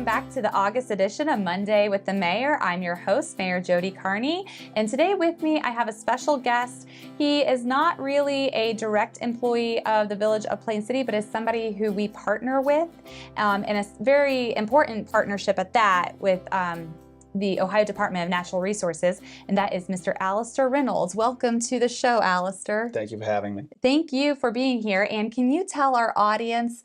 back to the August edition of Monday with the Mayor. I'm your host, Mayor Jody Carney, and today with me I have a special guest. He is not really a direct employee of the Village of Plain City, but is somebody who we partner with, and a very important partnership at that with the Ohio Department of Natural Resources, and that is Mr. Alistair Reynolds. Welcome to the show, Alistair. Thank you for having me. Thank you for being here. And can you tell our audience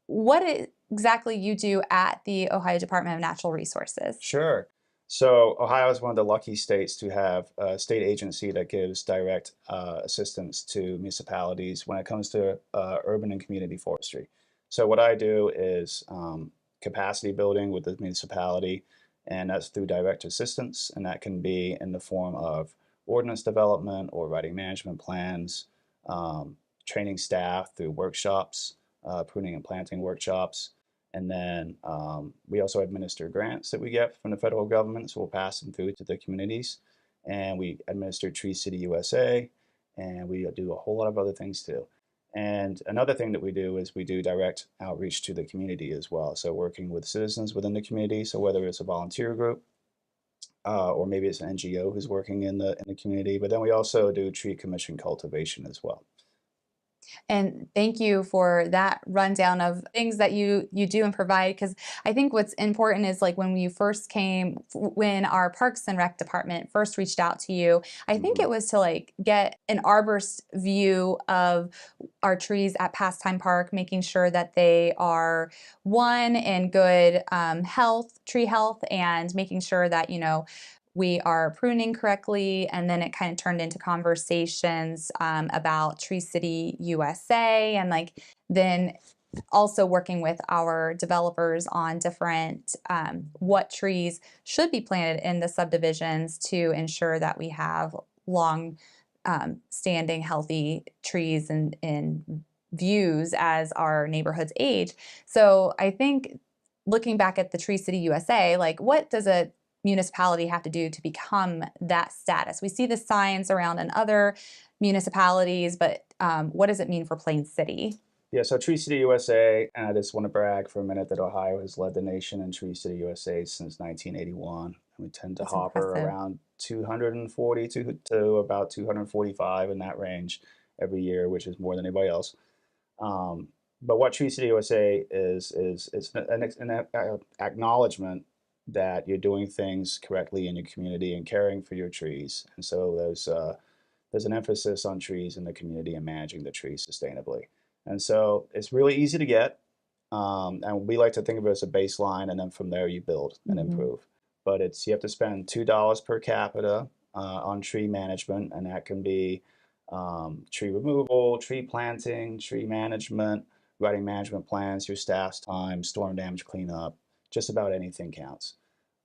what exactly you do at the Ohio Department of Natural Resources? Sure. So Ohio is one of the lucky states to have a state agency that gives direct assistance to municipalities when it comes to urban and community forestry. So what I do is capacity building with the municipality, and that's through direct assistance, and that can be in the form of ordinance development or writing management plans, training staff through workshops, pruning and planting workshops. And then we also administer grants that we get from the federal government, so we'll pass them through to the communities. And we administer Tree City USA, and we do a whole lot of other things too. And another thing that we do is we do direct outreach to the community as well. So working with citizens within the community, so whether it's a volunteer group or maybe it's an NGO who's working in the community, but then we also do tree commission cultivation as well. And thank you for that rundown of things that you do and provide, because I think what's important is, like, when you first came, when our Parks and Rec department first reached out to you, I think it was to like get an arborist view of our trees at Pastime Park, making sure that they are in good tree health, and making sure that, we are pruning correctly. And then it kind of turned into conversations about Tree City USA, and then also working with our developers on different what trees should be planted in the subdivisions to ensure that we have long standing healthy trees and views as our neighborhoods age. So I think, looking back at the Tree City USA, what does a municipality have to do to become that status? We see the signs around in other municipalities, but what does it mean for Plain City? Yeah, so Tree City USA, and I just want to brag for a minute that Ohio has led the nation in Tree City USA since 1981. We tend to hover around 240 to about 245 in that range every year, which is more than anybody else. But what Tree City USA is an acknowledgement that you're doing things correctly in your community and caring for your trees. And so there's an emphasis on trees in the community and managing the trees sustainably. And so it's really easy to get, and we like to think of it as a baseline, and then from there you build and improve. But you have to spend $2 per capita on tree management, and that can be tree removal, tree planting, tree management, writing management plans, your staff's time, storm damage cleanup. Just about anything counts.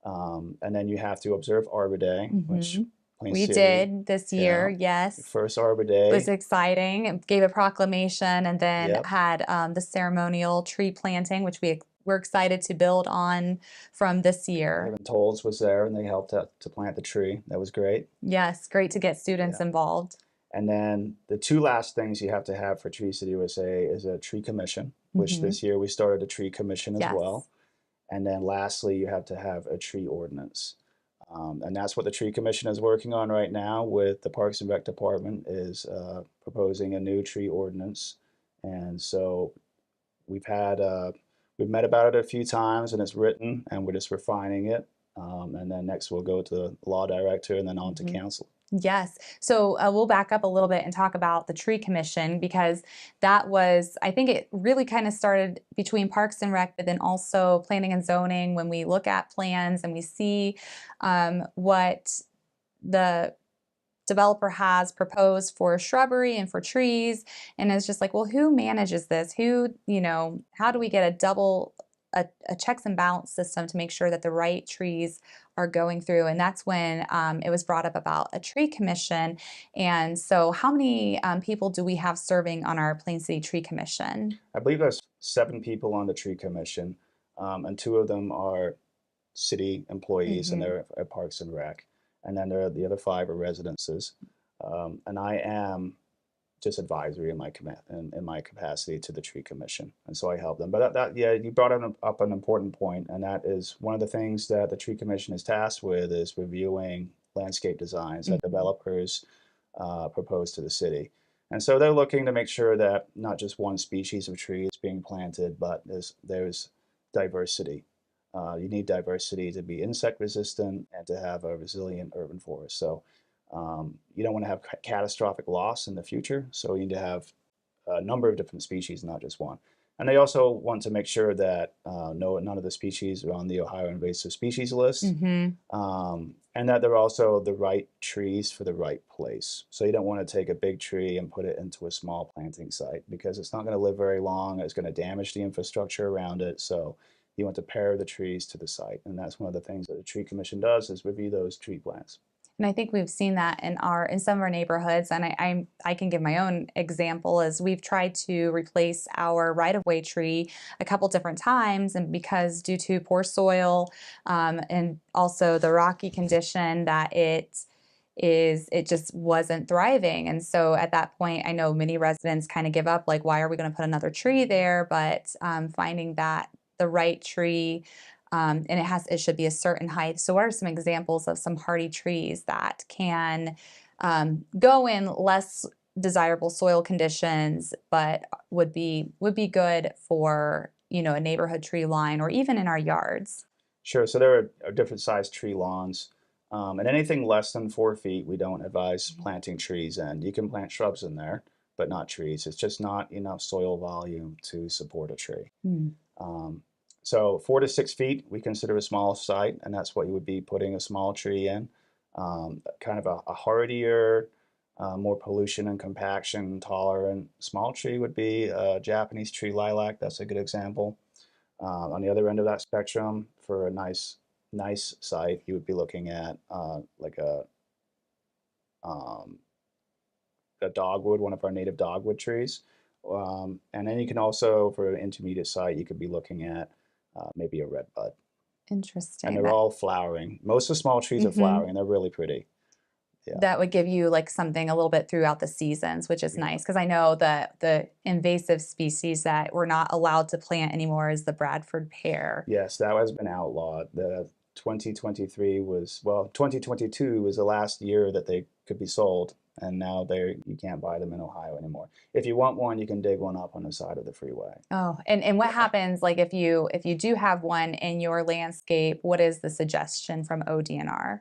And then you have to observe Arbor Day, which we did this year, yes. First Arbor Day. It was exciting. It gave a proclamation, and then had the ceremonial tree planting, which we're excited to build on from this year. Kevin Tolles was there, and they helped to plant the tree. That was great. Yes, great to get students involved. And then the two last things you have to have for Tree City USA is a tree commission, which this year we started a tree commission as well. And then lastly, you have to have a tree ordinance. And that's what the Tree Commission is working on right now with the Parks and Rec Department, is proposing a new tree ordinance. And so we've met about it a few times, and it's written, and we're just refining it. And then next we'll go to the law director and then on to council. Yes. So we'll back up a little bit and talk about the Tree Commission, because that was, I think it really kind of started between Parks and Rec, but then also Planning and Zoning. When we look at plans and we see what the developer has proposed for shrubbery and for trees, and it's just like, well, who manages this? How do we get a checks and balance system to make sure that the right trees are going through? And that's when it was brought up about a tree commission. And so how many people do we have serving on our Plain City Tree Commission? I believe there's 7 people on the tree commission, and 2 of them are city employees, and they're at Parks and Rec. And then the other 5 are residences. And I am just advisory in my capacity to the tree commission, and so I help them. But yeah, you brought up an important point, and that is one of the things that the tree commission is tasked with is reviewing landscape designs that developers propose to the city. And so they're looking to make sure that not just one species of tree is being planted, but there's diversity. You need diversity to be insect resistant and to have a resilient urban forest. So you don't want to have catastrophic loss in the future. So you need to have a number of different species, not just one. And they also want to make sure that none of the species are on the Ohio invasive species list, and that they're also the right trees for the right place. So you don't want to take a big tree and put it into a small planting site because it's not going to live very long. It's going to damage the infrastructure around it. So you want to pair the trees to the site, and that's one of the things that the tree commission does is review those tree plants. And I think we've seen that in some of our neighborhoods, and I can give my own example as we've tried to replace our right-of-way tree a couple different times, and because due to poor soil and also the rocky condition that it just wasn't thriving. And so at that point, I know many residents kind of give up, like, why are we going to put another tree there? But finding that the right tree, and it should be a certain height. So what are some examples of some hardy trees that can go in less desirable soil conditions, but would be good for, you know, a neighborhood tree line or even in our yards? Sure. So there are different sized tree lawns. And anything less than 4 feet, we don't advise planting trees in. You can plant shrubs in there, but not trees. It's just not enough soil volume to support a tree. So 4 to 6 feet, we consider a small site, and that's what you would be putting a small tree in. Kind of a hardier, more pollution and compaction tolerant small tree would be a Japanese tree lilac. That's a good example. On the other end of that spectrum, for a nice site, you would be looking at like a dogwood, one of our native dogwood trees. And then you can also, for an intermediate site, you could be looking at maybe a redbud. Interesting. And they're all flowering. Most of the small trees are flowering, and they're really pretty. Yeah. That would give you like something a little bit throughout the seasons, which is nice, because I know that the invasive species that we're not allowed to plant anymore is the Bradford pear. Yes, that has been outlawed. The 2022 was the last year that they could be sold, and now you can't buy them in Ohio anymore. If you want one, you can dig one up on the side of the freeway. Oh, and what happens, like, if you do have one in your landscape, what is the suggestion from ODNR?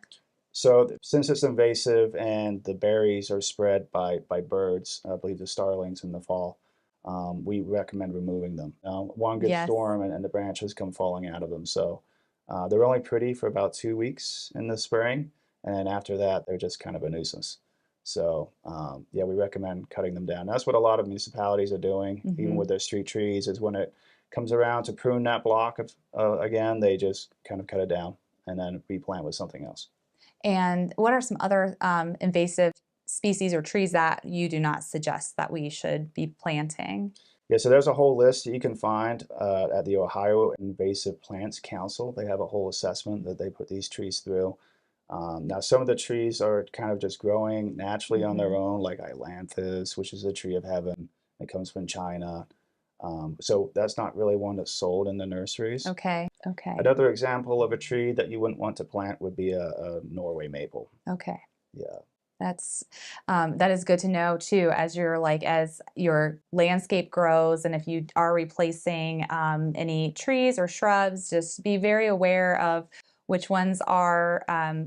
So since it's invasive and the berries are spread by birds, I believe the starlings in the fall, we recommend removing them. One good storm and the branches come falling out of them. So they're only pretty for about 2 weeks in the spring, and after that, they're just kind of a nuisance. So yeah, we recommend cutting them down. That's what a lot of municipalities are doing, even with their street trees, is when it comes around to prune that block again, they just kind of cut it down and then replant with something else. And what are some other invasive species or trees that you do not suggest that we should be planting? Yeah, so there's a whole list that you can find at the Ohio Invasive Plants Council. They have a whole assessment that they put these trees through. Now, some of the trees are kind of just growing naturally on their own, like ailanthus, which is a tree of heaven. It comes from China. So that's not really one that's sold in the nurseries. Okay. Another example of a tree that you wouldn't want to plant would be a Norway maple. Okay. Yeah. That is good to know too, as your landscape grows, and if you are replacing any trees or shrubs, just be very aware of which ones are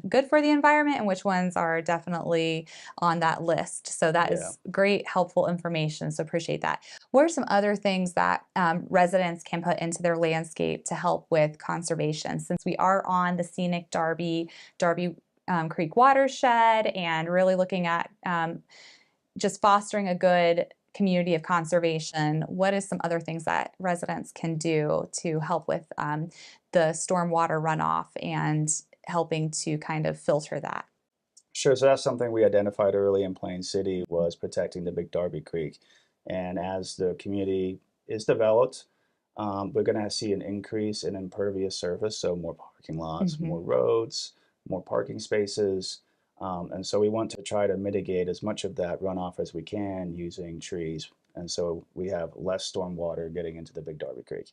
good for the environment and which ones are definitely on that list. So that is great, helpful information. So appreciate that. What are some other things that residents can put into their landscape to help with conservation? Since we are on the scenic Darby Creek watershed and really looking at just fostering a good community of conservation, what is some other things that residents can do to help with the stormwater runoff and helping to kind of filter that? Sure. So that's something we identified early in Plain City, was protecting the Big Darby Creek. And as the community is developed, we're going to see an increase in impervious surface, so more parking lots, more roads, more parking spaces. And so we want to try to mitigate as much of that runoff as we can using trees. And so we have less stormwater getting into the Big Darby Creek.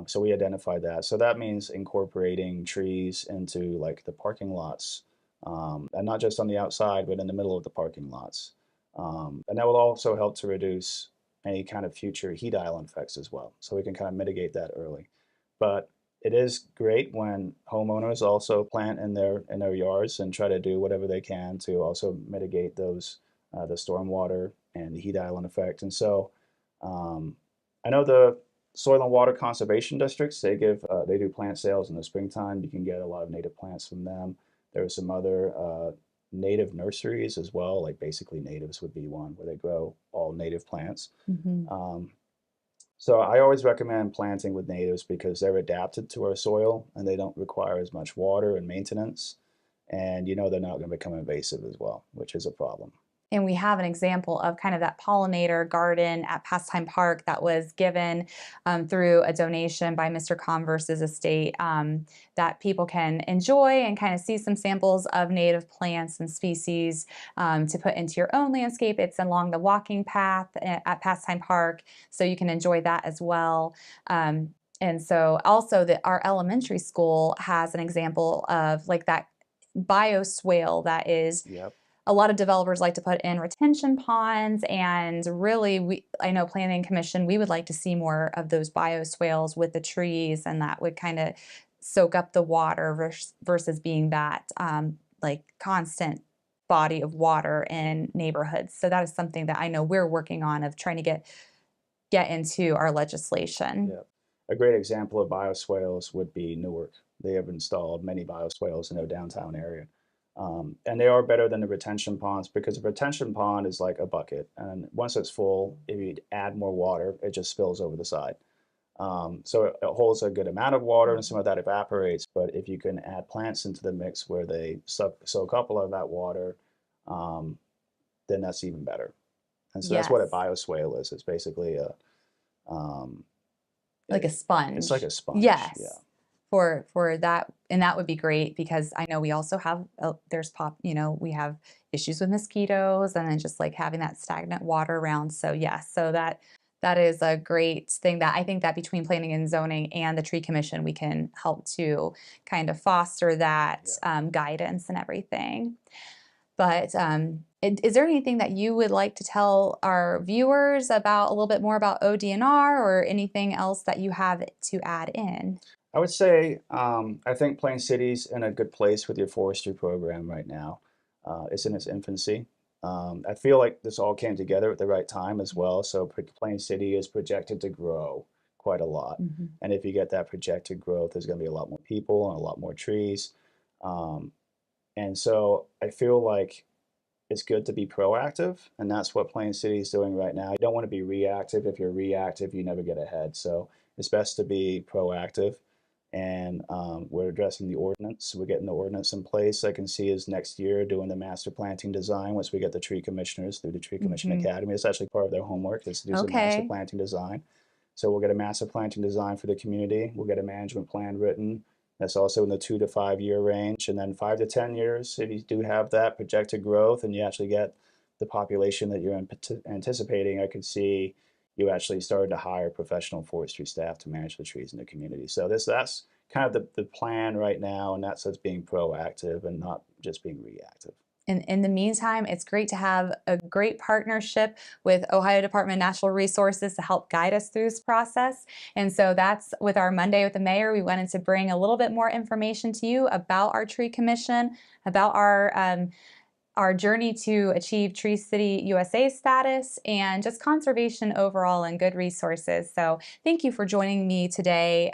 So we identified that. So that means incorporating trees into like the parking lots, and not just on the outside, but in the middle of the parking lots. And that will also help to reduce any kind of future heat island effects as well. So we can kind of mitigate that early. But it is great when homeowners also plant in their yards and try to do whatever they can to also mitigate those the stormwater and the heat island effect. And so I know the soil and water conservation districts, they do plant sales in the springtime. You can get a lot of native plants from them. There are some other native nurseries as well, like basically natives would be one where they grow all native plants. So I always recommend planting with natives because they're adapted to our soil and they don't require as much water and maintenance. And you know they're not going to become invasive as well, which is a problem. And we have an example of kind of that pollinator garden at Pastime Park that was given through a donation by Mr. Converse's estate that people can enjoy and kind of see some samples of native plants and species to put into your own landscape. It's along the walking path at Pastime Park, so you can enjoy that as well. And so also our elementary school has an example of like that bioswale that is a lot of developers like to put in retention ponds, and really I know Planning Commission, we would like to see more of those bioswales with the trees, and that would kind of soak up the water versus being that like constant body of water in neighborhoods. So that is something that I know we're working on of trying to get into our legislation. Yeah. A great example of bioswales would be Newark. They have installed many bioswales in their downtown area. And they are better than the retention ponds because a retention pond is like a bucket. And once it's full, if you add more water, it just spills over the side. So it holds a good amount of water and some of that evaporates. But if you can add plants into the mix where they soak up a lot of that water, then that's even better. And so that's what a bioswale is. It's basically like a sponge. It's like a sponge. Yes. Yeah. For that, and that would be great because I know we also have we have issues with mosquitoes and then just like having that stagnant water around. So yes, so that is a great thing that I think that between planning and zoning and the tree commission, we can help to kind of foster that guidance and everything. But is there anything that you would like to tell our viewers about a little bit more about ODNR or anything else that you have to add in? I would say I think Plain City's in a good place with your forestry program right now. It's in its infancy. I feel like this all came together at the right time as well. So Plain City is projected to grow quite a lot. And if you get that projected growth, there's going to be a lot more people and a lot more trees. And so I feel like it's good to be proactive, and that's what Plain City is doing right now. You don't want to be reactive. If you're reactive, you never get ahead. So it's best to be proactive. And we're addressing the ordinance. We're getting the ordinance in place. I can see us next year doing the master planting design once we get the tree commissioners through the Tree Commission Academy. It's actually part of their homework is to do some master planting design. So we'll get a master planting design for the community. We'll get a management plan written. That's also in the 2 to 5 year range. And then 5 to 10 years, if you do have that projected growth and you actually get the population that you're anticipating, I could see you actually started to hire professional forestry staff to manage the trees in the community. So that's kind of the plan right now, and that's us being proactive and not just being reactive. In the meantime, it's great to have a great partnership with Ohio Department of Natural Resources to help guide us through this process. And so that's with our Monday with the Mayor. We wanted to bring a little bit more information to you about our tree commission, about our journey to achieve Tree City USA status, and just conservation overall and good resources. So thank you for joining me today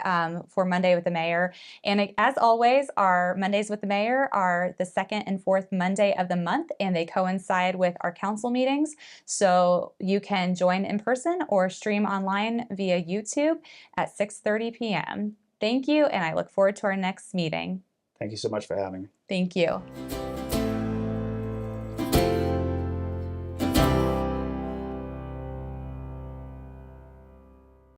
for Monday with the Mayor. And as always, our Mondays with the Mayor are the second and fourth Monday of the month, and they coincide with our council meetings. So you can join in person or stream online via YouTube at 6:30 p.m. Thank you, and I look forward to our next meeting. Thank you so much for having me. Thank you.